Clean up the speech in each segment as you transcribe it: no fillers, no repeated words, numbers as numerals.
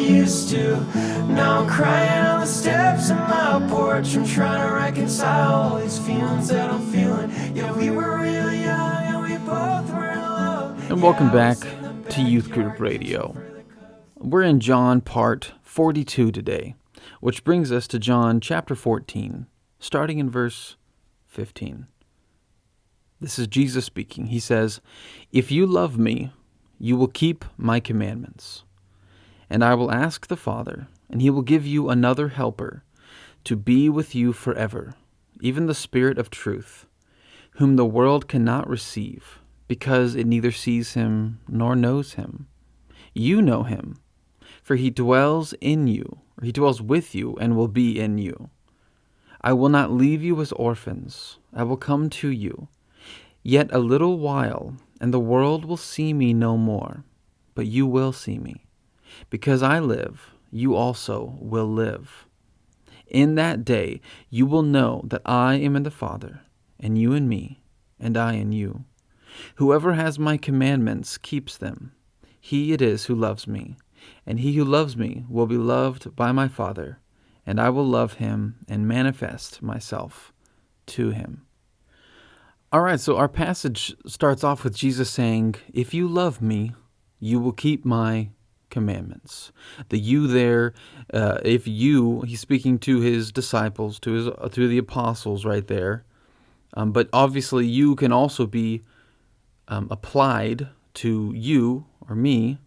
used to. Now I'm crying on the steps of my porch. I'm trying to reconcile all these feelings that I'm feeling. Yeah, we were real young and we both were in love. And welcome back to Youth Group Radio. We're in John part 42 today, which brings us to John chapter 14, starting in verse 15. This is Jesus speaking. He says, "If you love me, you will keep my commandments. And I will ask the Father, and he will give you another helper to be with you forever, even the Spirit of truth, whom the world cannot receive, because it neither sees him nor knows him. You know him, for he dwells in you, or he dwells with you, and will be in you. I will not leave you as orphans. I will come to you. Yet a little while, and the world will see me no more, but you will see me. Because I live, you also will live. In that day you will know that I am in the Father, and you in me, and I in you. Whoever has my commandments keeps them. He it is who loves me, and he who loves me will be loved by my Father, and I will love him and manifest myself to him." All right, so our passage starts off with Jesus saying, "If you love me, you will keep my commandments." The "you" there, if you, he's speaking to his disciples, to the apostles right there. But obviously you can also be applied to you or me.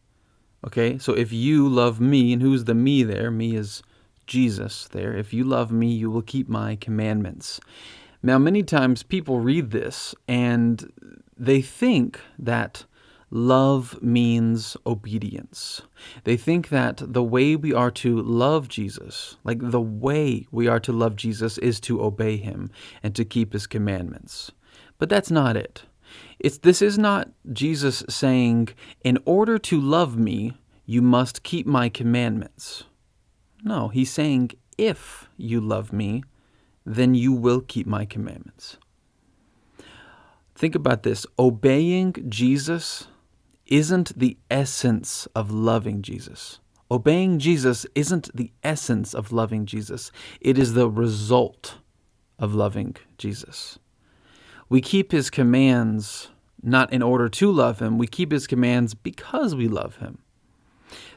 Okay, so if you love me, and who's the me there? Me is Jesus there. If you love me, you will keep my commandments. Now, many times people read this and they think that love means obedience. They think that the way we are to love Jesus, like the way we are to love Jesus, is to obey him and to keep his commandments. But that's not it. This is not Jesus saying, in order to love me, you must keep my commandments. No, he's saying, if you love me, then you will keep my commandments. Think about this. Obeying Jesus isn't the essence of loving Jesus. Obeying Jesus isn't the essence of loving Jesus. It is the result of loving Jesus. We keep his commands not in order to love him. We keep his commands because we love him.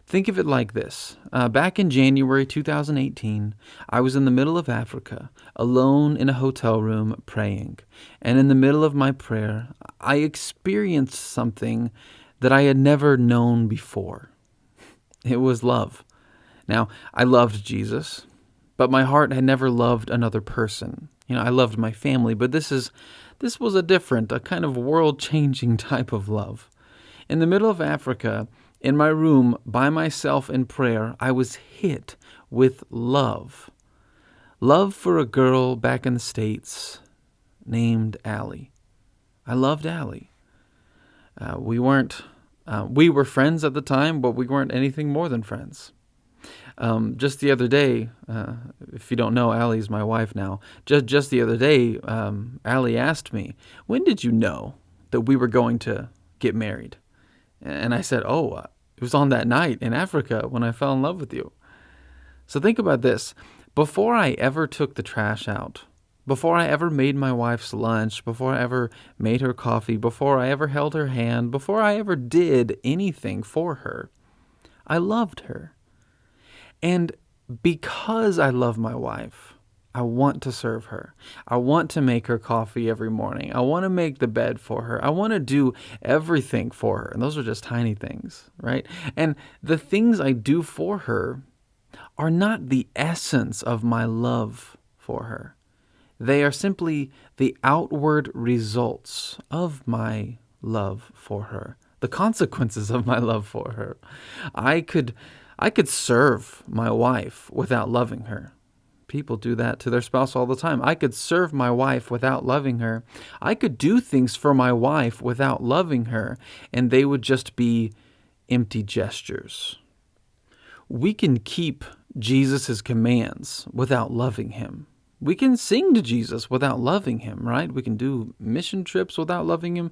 Think of it like this. Back in January 2018, I was in the middle of Africa, alone in a hotel room praying. And in the middle of my prayer, I experienced something that I had never known before. It was love. Now, I loved Jesus, but my heart had never loved another person. I loved my family, but this was a kind of world-changing type of love. In the middle of Africa, in my room, by myself in prayer, I was hit with love. Love for a girl back in the States named Allie. I loved Allie. We were friends at the time, but we weren't anything more than friends. Just the other day, if you don't know, Allie's my wife now. Just the other day, Allie asked me, "When did you know that we were going to get married?" And I said, it was on that night in Africa when I fell in love with you. So think about this. Before I ever took the trash out, before I ever made my wife's lunch, before I ever made her coffee, before I ever held her hand, before I ever did anything for her, I loved her. And because I love my wife, I want to serve her. I want to make her coffee every morning. I want to make the bed for her. I want to do everything for her. And those are just tiny things, right? And the things I do for her are not the essence of my love for her. They are simply the outward results of my love for her, the consequences of my love for her. I could serve my wife without loving her. People do that to their spouse all the time. I could serve my wife without loving her. I could do things for my wife without loving her, and they would just be empty gestures. We can keep Jesus' commands without loving him. We can sing to Jesus without loving him, right? We can do mission trips without loving him.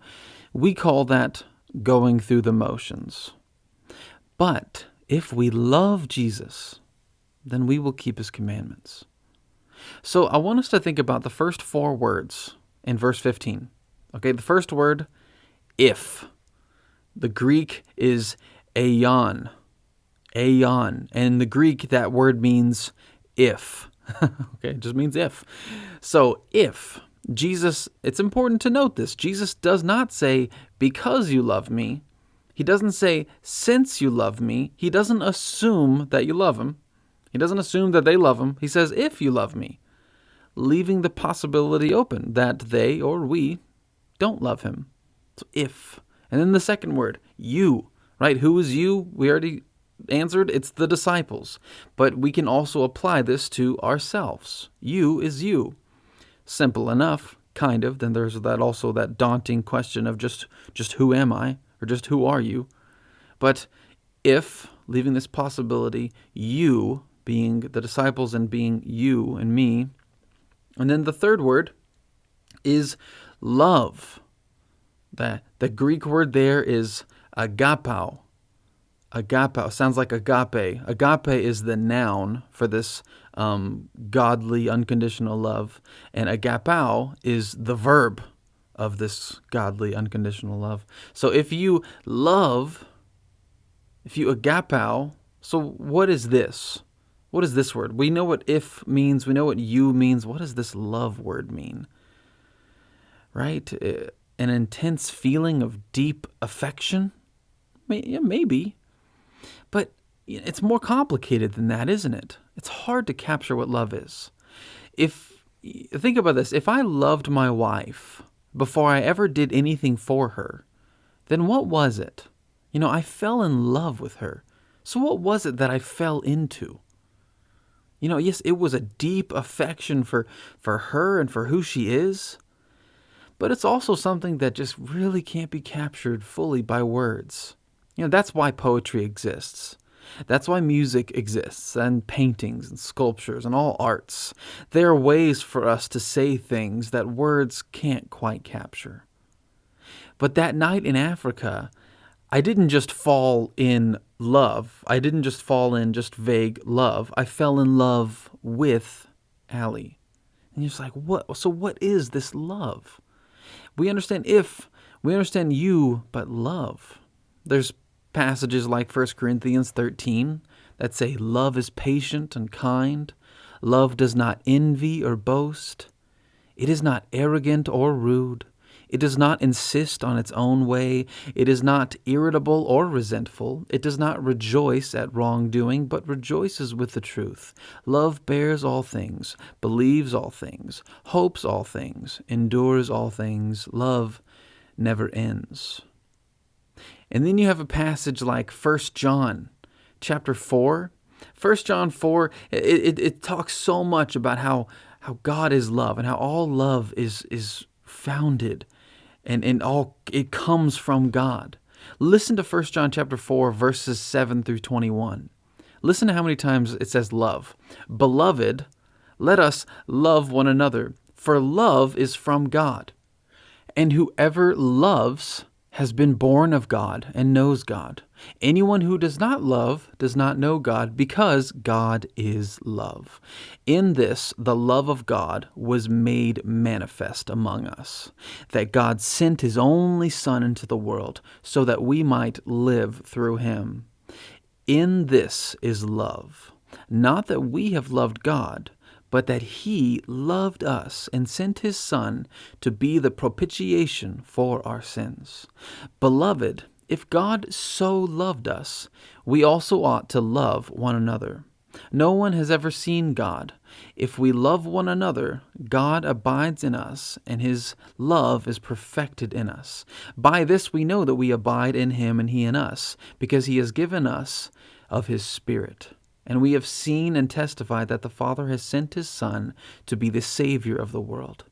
We call that going through the motions. But if we love Jesus, then we will keep his commandments. So I want us to think about the first 4 words in verse 15. Okay, the first word, if. The Greek is aion. Aion. And in the Greek, that word means if. Okay, it just means if. So if Jesus, it's important to note this, Jesus does not say, because you love me. He doesn't say, since you love me. He doesn't assume that you love him. He doesn't assume that they love him. He says, if you love me, leaving the possibility open that they or we don't love him. So if. And then the second word, you, right? Who is you? We already answered. It's the disciples. But we can also apply this to ourselves. You is you. Simple enough, kind of. Then there's that daunting question of just who am I? Or just who are you? But if, leaving this possibility, you being the disciples and being you and me. And then the third word is love. The Greek word there is agapao. Agapao sounds like agape. Agape is the noun for this godly, unconditional love. And agapao is the verb of this godly, unconditional love. So if you love, if you agapao, so what is this? What is this word? We know what if means. We know what you means. What does this love word mean? Right? An intense feeling of deep affection? Maybe. But it's more complicated than that, isn't it? It's hard to capture what love is. Think about this. If I loved my wife before I ever did anything for her, then what was it? I fell in love with her. So what was it that I fell into? Yes, it was a deep affection for her and for who she is. But it's also something that just really can't be captured fully by words. That's why poetry exists. That's why music exists, and paintings and sculptures and all arts. There are ways for us to say things that words can't quite capture. But that night in Africa, I didn't just fall in love. I didn't just fall in just vague love. I fell in love with Allie. And you're just like, what? So what is this love? We understand you, but love. There's passages like 1 Corinthians 13 that say love is patient and kind. Love does not envy or boast. It is not arrogant or rude. It does not insist on its own way. It is not irritable or resentful. It does not rejoice at wrongdoing, but rejoices with the truth. Love bears all things, believes all things, hopes all things, endures all things. Love never ends. And then you have a passage like 1 John chapter 4. 1 John 4, it talks so much about how God is love and how all love is founded and all it comes from God. Listen to 1 John chapter 4, verses 7 through 21. Listen to how many times it says love. Beloved, let us love one another, for love is from God. And whoever loves has been born of God and knows God. Anyone who does not love does not know God, because God is love. In this, the love of God was made manifest among us, that God sent his only Son into the world so that we might live through him. In this is love, not that we have loved God, but that he loved us and sent his Son to be the propitiation for our sins. Beloved, if God so loved us, we also ought to love one another. No one has ever seen God. If we love one another, God abides in us, and his love is perfected in us. By this we know that we abide in him and he in us, because he has given us of his Spirit. And we have seen and testified that the Father has sent his Son to be the Savior of the world.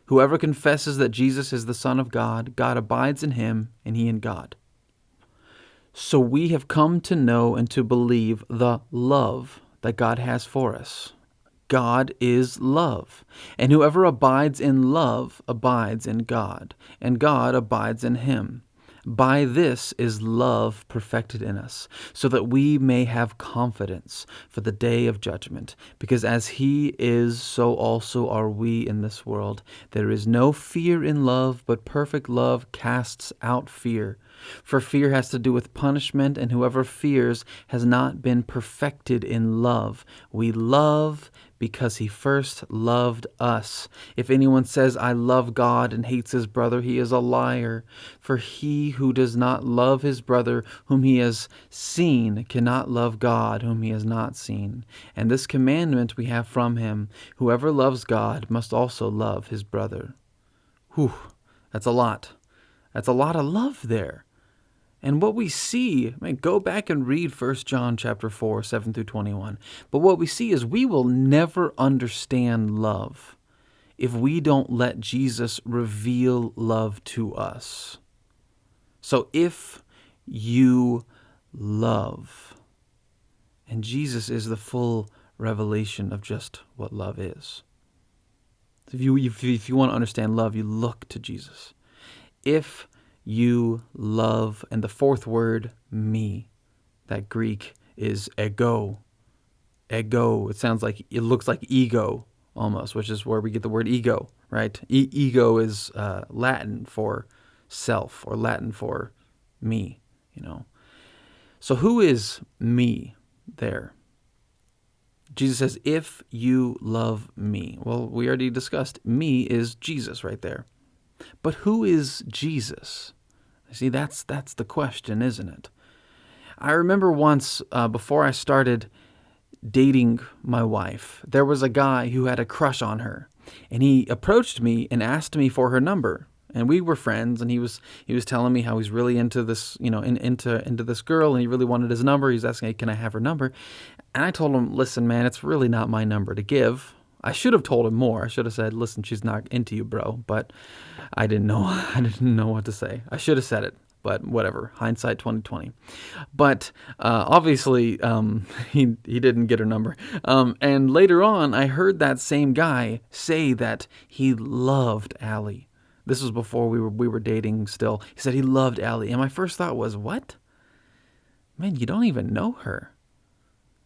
Whoever confesses that Jesus is the Son of God, God abides in him, and he in God. So we have come to know and to believe the love that God has for us. God is love, and whoever abides in love abides in God, and God abides in him. By this is love perfected in us, so that we may have confidence for the day of judgment. Because as he is, so also are we in this world. There is no fear in love, but perfect love casts out fear. For fear has to do with punishment, and whoever fears has not been perfected in love. We love because he first loved us. If anyone says, I love God, and hates his brother, he is a liar. For he who does not love his brother whom he has seen cannot love God whom he has not seen. And this commandment we have from him: whoever loves God must also love his brother. Whew, that's a lot. That's a lot of love there. And what we see, go back and read 1 John chapter 4, 7 through 21. But what we see is we will never understand love if we don't let Jesus reveal love to us. So if you love, and Jesus is the full revelation of just what love is. If you want to understand love, you look to Jesus. If you love, and the fourth word, me, that Greek is ego. Ego, it looks like ego almost, which is where we get the word ego, right? Ego is Latin for self, or Latin for me, So who is me there? Jesus says, if you love me. Well, we already discussed me is Jesus right there. But who is Jesus? See, that's the question, isn't it? I remember once, before I started dating my wife, there was a guy who had a crush on her, and he approached me and asked me for her number. And we were friends, and he was telling me how he's really into this, into this girl, and he really wanted his number. He's asking, hey, can I have her number? And I told him, listen, man, it's really not my number to give. I should have told him more. I should have said, listen, she's not into you, bro. But I didn't know. I didn't know what to say. I should have said it, but whatever. Hindsight 2020. But obviously, he didn't get her number. And later on, I heard that same guy say that he loved Allie. This was before we were dating still. He said he loved Allie. And my first thought was, what? Man, you don't even know her.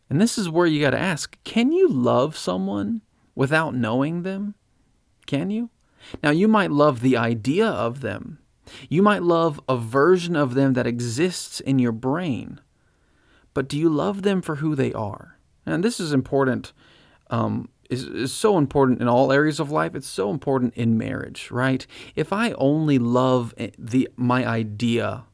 And this is where you got to ask, can you love someone without knowing them? Can you? Now, you might love the idea of them. You might love a version of them that exists in your brain. But do you love them for who they are? And this is important, is so important in all areas of life. It's so important in marriage, right? If I only love my idea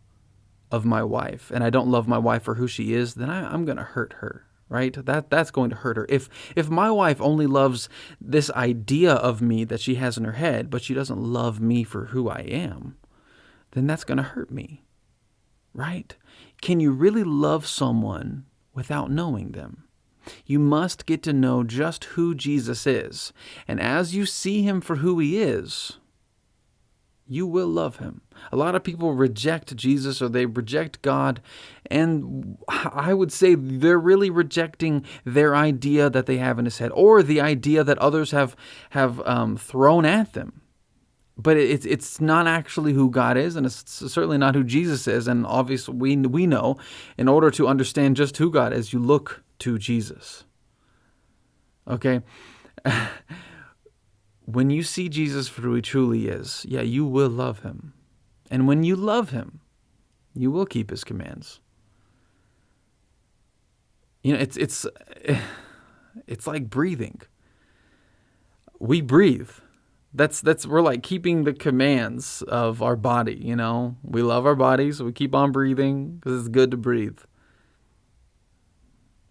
of my wife, and I don't love my wife for who she is, then I'm going to hurt her. Right? That's going to hurt her. If my wife only loves this idea of me that she has in her head, but she doesn't love me for who I am, then that's going to hurt me. Right? Can you really love someone without knowing them? You must get to know just who Jesus is. And as you see him for who he is, you will love him. A lot of people reject Jesus, or they reject God, and I would say they're really rejecting their idea that they have in his head, or the idea that others have thrown at them. But it's not actually who God is, and it's certainly not who Jesus is. And obviously, we know, in order to understand just who God is, you look to Jesus. Okay? When you see Jesus for who he truly is, yeah, you will love him. And when you love him, you will keep his commands. It's like breathing. We breathe. We're like keeping the commands of our body, We love our bodies, so we keep on breathing because it's good to breathe.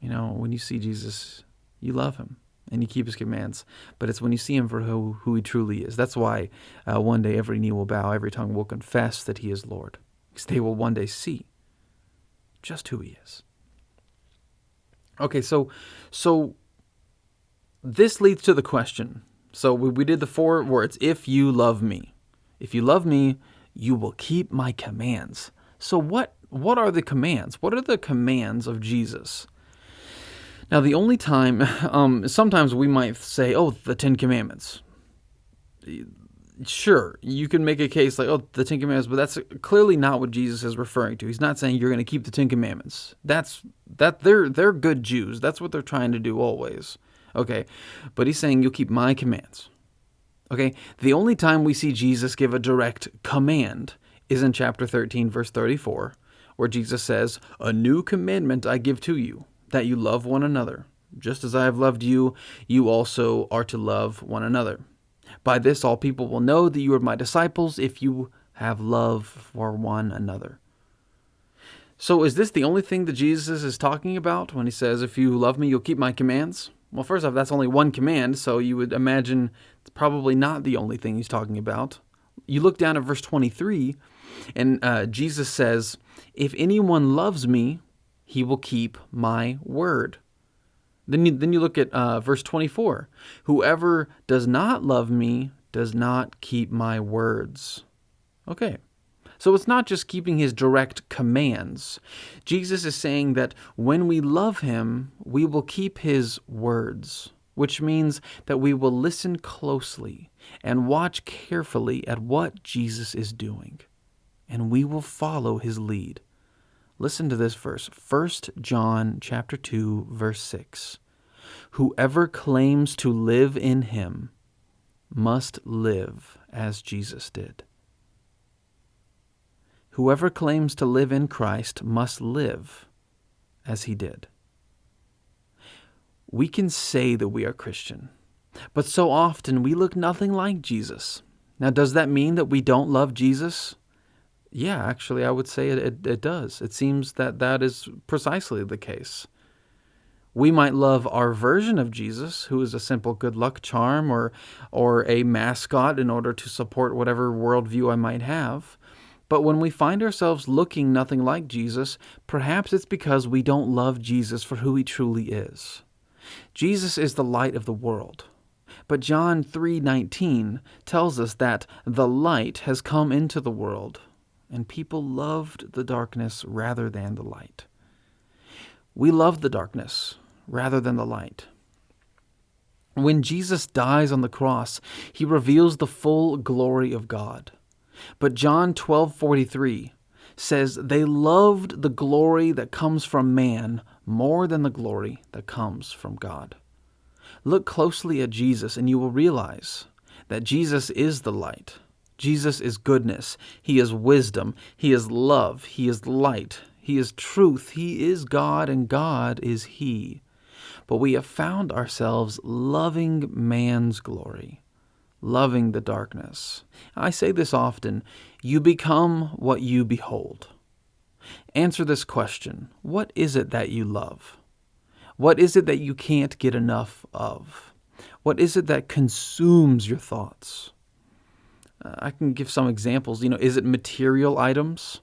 When you see Jesus, you love him. And you keep his commands. But it's when you see him for who he truly is. That's why one day every knee will bow, every tongue will confess that he is Lord. Because they will one day see just who he is. Okay, so this leads to the question. So we did the 4 words. If you love me. If you love me, you will keep my commands. So what are the commands? What are the commands of Jesus? Now, the only time, sometimes we might say, the 10 Commandments. Sure, you can make a case like, oh, the Ten Commandments, but that's clearly not what Jesus is referring to. He's not saying you're going to keep the Ten Commandments. They're good Jews. That's what they're trying to do always. Okay, but he's saying you'll keep my commands. Okay, the only time we see Jesus give a direct command is in chapter 13, verse 34, where Jesus says, "A new commandment I give to you, that you love one another. Just as I have loved you, you also are to love one another. By this all people will know that you are my disciples, if you have love for one another." So is this the only thing that Jesus is talking about when he says, if you love me, you'll keep my commands? Well, first off, that's only one command, so you would imagine it's probably not the only thing he's talking about. You look down at verse 23, and Jesus says, "If anyone loves me, he will keep my word." Then you look at verse 24. "Whoever does not love me does not keep my words." Okay, so it's not just keeping his direct commands. Jesus is saying that when we love him, we will keep his words, which means that we will listen closely and watch carefully at what Jesus is doing, and we will follow his lead. Listen to this verse, 1 John chapter 2, verse 6. "Whoever claims to live in him must live as Jesus did." Whoever claims to live in Christ must live as he did. We can say that we are Christian, but so often we look nothing like Jesus. Now, does that mean that we don't love Jesus? Yeah, actually, I would say it does. It seems that is precisely the case. We might love our version of Jesus, who is a simple good luck charm or a mascot in order to support whatever worldview I might have. But when we find ourselves looking nothing like Jesus, perhaps it's because we don't love Jesus for who he truly is. Jesus is the light of the world. But John 3:19 tells us that the light has come into the world, and people loved the darkness rather than the light. We love the darkness rather than the light. When Jesus dies on the cross, he reveals the full glory of God. But John 12:43 says they loved the glory that comes from man more than the glory that comes from God. Look closely at Jesus and you will realize that Jesus is the light. Jesus is goodness. He is wisdom. He is love. He is light. He is truth. He is God, and God is He. But we have found ourselves loving man's glory, loving the darkness. I say this often, you become what you behold. Answer this question: what is it that you love? What is it that you can't get enough of? What is it that consumes your thoughts? I can give some examples. Is it material items?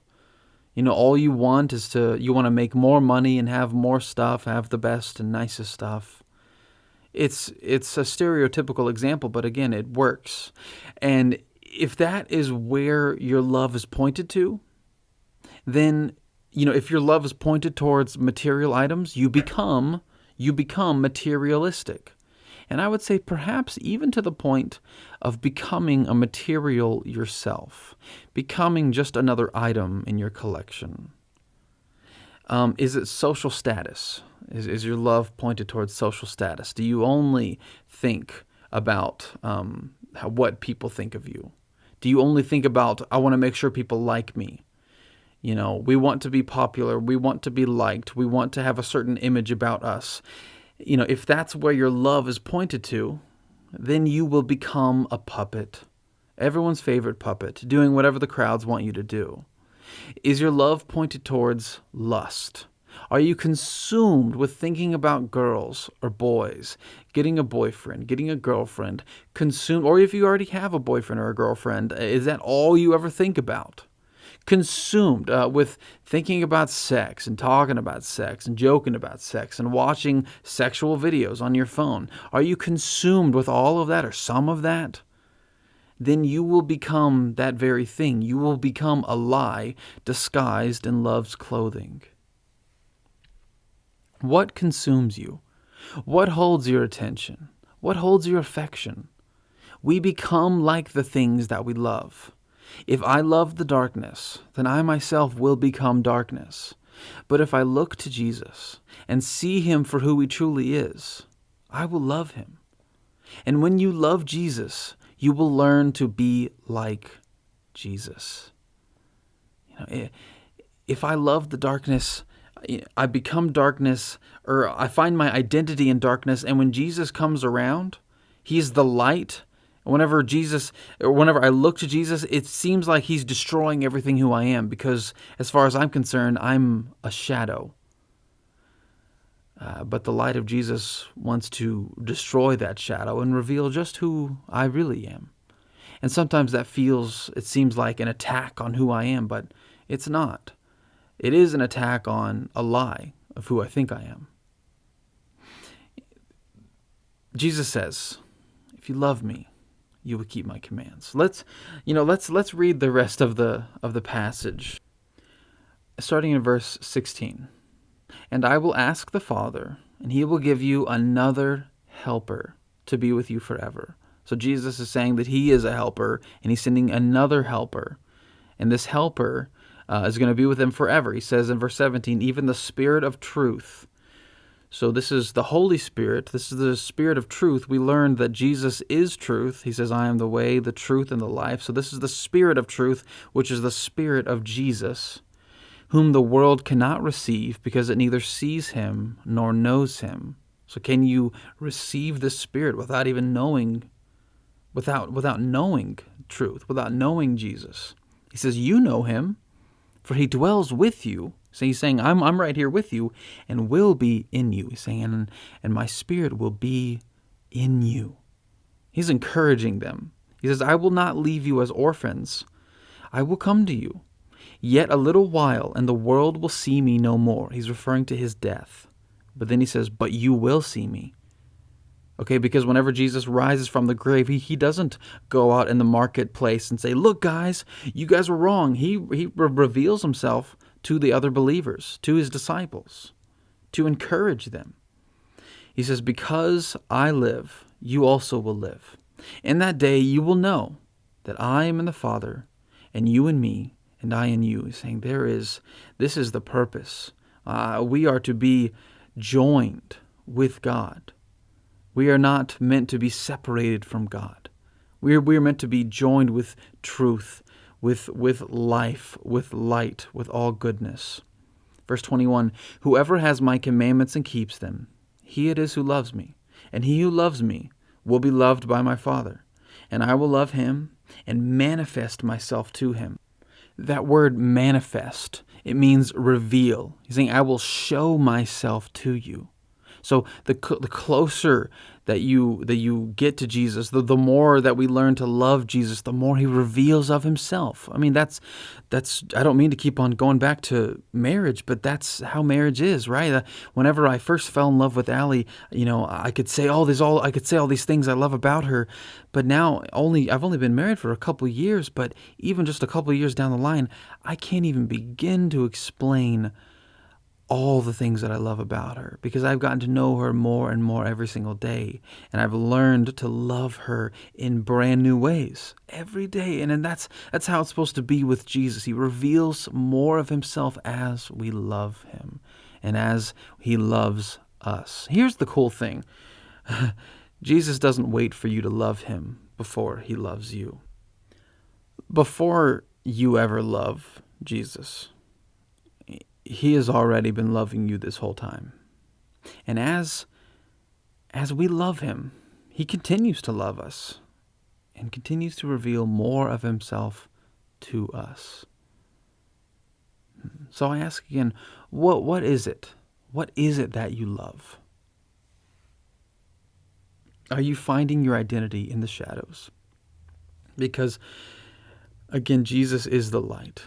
All you want is you want to make more money and have more stuff, have the best and nicest stuff. It's a stereotypical example, but again, it works. And if that is where your love is pointed to, then, if your love is pointed towards material items, you become materialistic. And I would say perhaps even to the point of becoming a material yourself, becoming just another item in your collection. Is it social status? Is your love pointed towards social status? Do you only think about what people think of you? Do you only think about, I want to make sure people like me? We want to be popular. We want to be liked. We want to have a certain image about us. If that's where your love is pointed to, then you will become a puppet, everyone's favorite puppet, doing whatever the crowds want you to do. Is your love pointed towards lust? Are you consumed with thinking about girls or boys, getting a boyfriend, getting a girlfriend, consumed, or if you already have a boyfriend or a girlfriend, is that all you ever think about? Consumed with thinking about sex and talking about sex and joking about sex and watching sexual videos on your phone. Are you consumed with all of that or some of that? Then you will become that very thing. You will become a lie disguised in love's clothing. What consumes you? What holds your attention? What holds your affection? We become like the things that we love. If I love the darkness, then I myself will become darkness. But if I look to Jesus and see him for who he truly is, I will love him. And when you love Jesus, you will learn to be like Jesus. If I love the darkness, I become darkness, or I find my identity in darkness, and when Jesus comes around, he's the light. Whenever I look to Jesus, it seems like he's destroying everything who I am, because as far as I'm concerned, I'm a shadow. But the light of Jesus wants to destroy that shadow and reveal just who I really am. And sometimes it seems like an attack on who I am, but it's not. It is an attack on a lie of who I think I am. Jesus says, if you love me, you will keep my commands. Let's read the rest of the passage. Starting in verse 16. And I will ask the Father, and he will give you another helper to be with you forever. So Jesus is saying that he is a helper, and he's sending another helper. And this helper is going to be with them forever. He says in verse 17, even the Spirit of truth. So this is the Holy Spirit. This is the Spirit of truth. We learned that Jesus is truth. He says, I am the way, the truth, and the life. So this is the Spirit of truth, which is the Spirit of Jesus, whom the world cannot receive because it neither sees him nor knows him. So can you receive this Spirit without even knowing, without knowing truth, without knowing Jesus? He says, you know him, for he dwells with you. So he's saying, I'm right here with you and will be in you. He's saying, and my Spirit will be in you. He's encouraging them. He says, I will not leave you as orphans. I will come to you. Yet a little while, and the world will see me no more. He's referring to his death. But then he says, but you will see me. Okay, because whenever Jesus rises from the grave, he doesn't go out in the marketplace and say, look, guys, you guys were wrong. He reveals himself to the other believers, to his disciples, to encourage them. He says, because I live, you also will live. In that day you will know that I am in the Father, and you in me, and I in you. He's saying this is the purpose. We are to be joined with God. We are not meant to be separated from God. We are meant to be joined with truth, with life, with light, with all goodness. Verse 21, whoever has my commandments and keeps them, he it is who loves me. And he who loves me will be loved by my Father. And I will love him and manifest myself to him. That word manifest, it means reveal. He's saying, I will show myself to you. So the closer that you get to Jesus, the more that we learn to love Jesus, the more he reveals of himself. I mean, that's I don't mean to keep on going back to marriage, but that's how marriage is, right? Whenever I first fell in love with Allie, I could say all these things I love about her, but now I've only been married for a couple of years, but even just a couple of years down the line, I can't even begin to explain all the things that I love about her, because I've gotten to know her more and more every single day, and I've learned to love her in brand new ways every day. And that's how it's supposed to be with Jesus. He reveals more of himself as we love him and as he loves us. Here's the cool thing. Jesus doesn't wait for you to love him before he loves you. Before you ever love Jesus, he has already been loving you this whole time. And as we love him, he continues to love us and continues to reveal more of himself to us. So I ask again, what is it? What is it that you love? Are you finding your identity in the shadows? Because, again, Jesus is the light.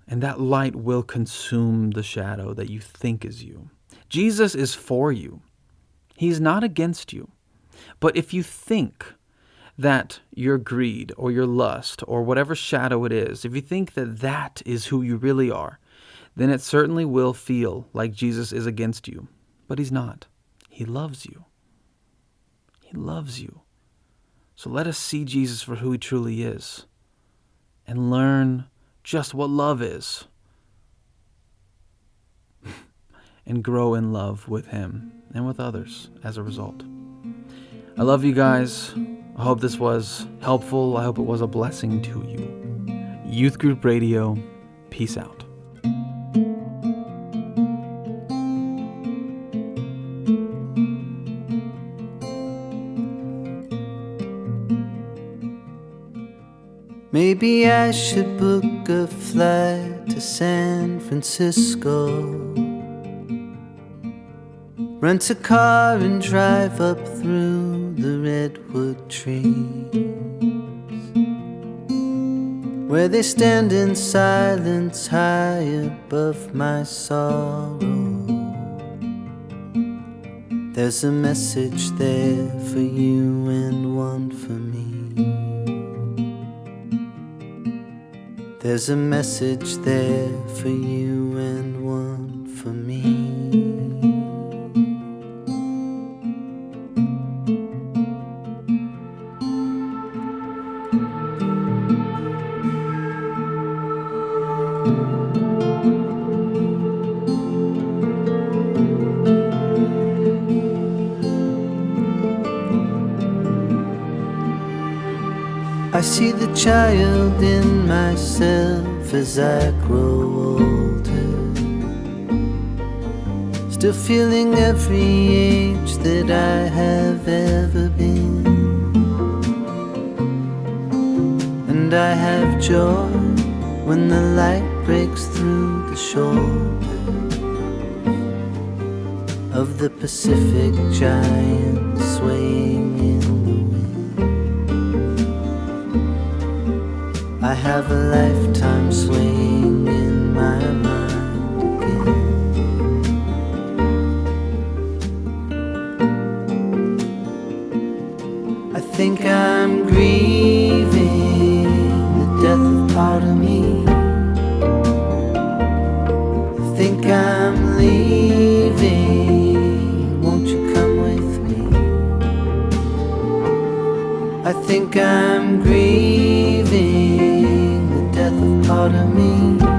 And that light will consume the shadow that you think is you. Jesus is for you. He's not against you. But if you think that your greed or your lust or whatever shadow it is, if you think that that is who you really are, then it certainly will feel like Jesus is against you. But he's not. He loves you. He loves you. So let us see Jesus for who he truly is and learn just what love is and grow in love with him and with others as a result. I love you guys. I hope this was helpful. I hope it was a blessing to you. Youth Group Radio, peace out. Maybe I should book a flight to San Francisco, rent a car and drive up through the redwood trees, where they stand in silence high above my sorrow. There's a message there for you and one for me. There's a message there for you and one for me. I see the child in myself as I grow older, still feeling every age that I have ever been. And I have joy when the light breaks through the shoulders of the Pacific giant swaying in the wind. I have a lifetime swaying in my mind again. I think I'm grieving the death of part of me. I think I'm leaving, won't you come with me? I think I'm grieving part of me.